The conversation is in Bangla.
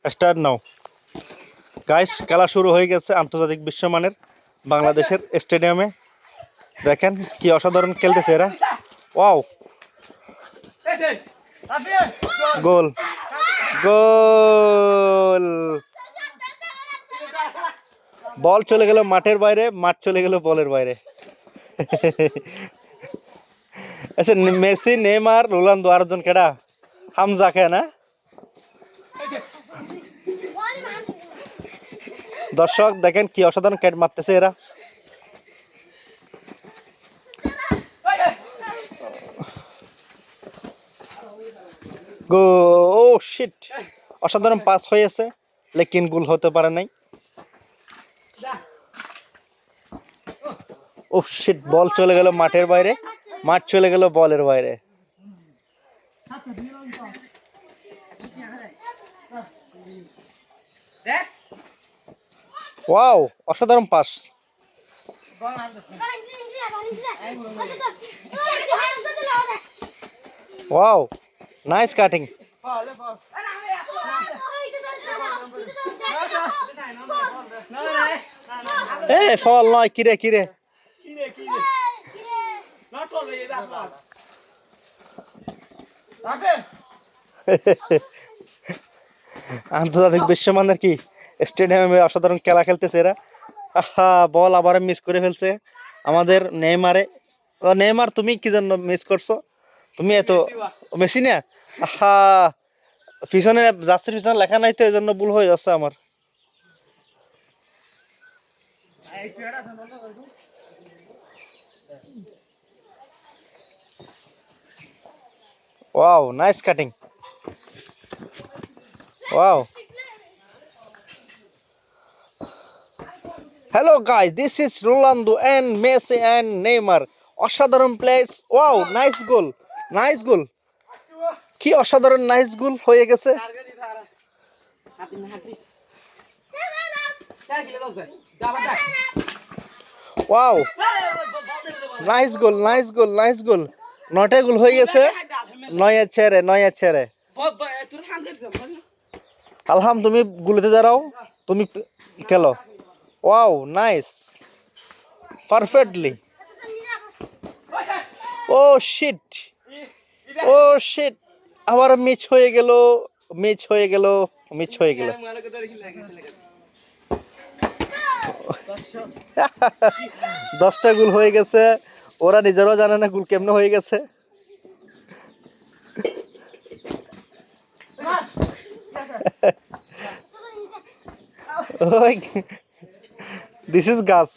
স্টার্ট নাও গাইস, খেলা শুরু হয়ে গেছে আন্তর্জাতিক বিশ্বমানের বাংলাদেশের স্টেডিয়ামে। দেখেন কি অসাধারণ খেলতেছে এরা। ওয়াও, গোল গোল! বল চলে গেল মাঠের বাইরে, মাঠ চলে গেল বলের বাইরে। আচ্ছা, মেসি, নেইমার, রোনালদো আর একজন কেডা? হামজা কে না? দর্শক দেখেন কি অসাধারণ ক্যাট মারতেছে এরা। গো, ও শিট! অসাধারণ পাস হয়েছে, লেকিন গোল হতে পারে নাই। ও শিট! বল চলে গেল মাঠের বাইরে, মাঠ চলে গেল বলের বাইরে। ওয়াও, অসাধারণ পাস! Wow, nice cutting! এ ফল নয়, কিরে কিরে! আন্তর্জাতিক বিশ্বমানের কি স্টেডিয়ামে অসাধারণ খেলা খেলতেছে এরা। আহা, বল আবার মিস করে ফেলছে আমাদের নেইমারে। নেইমার, তুমি কি জন্য মিস করছো? তুমি এত মেসি না? আহা, পিছনে জার্সির পিছনে লেখা নাই তো, এই জন্য ভুল হয়ে যাচ্ছে আমার। Wow, nice cutting. Wow. Hello guys, this is Rolando and Messi and Neymar. অসাধারণ place. Wow, nice goal, nice goal! কি অসাধারণ নাইস গোল হয়ে গেছে। Wow, nice goal, nice goal, nice goal! 9টা গোল হয়ে গেছে। 9 ছেড়ে, 9 ছেড়ে। আলহাম, তুমি গুলিতে দাঁড়াও, তুমি খেলো। Wow, nice, perfectly. Oh shit, oh shit! আবার মিস হয়ে গেল, মিস হয়ে গেল, মিস হয়ে গেল। 10টা গোল হয়ে গেছে, ওরা নিজেরাও জানে না গোল কেমনে হয়ে গেছে। This is Gus.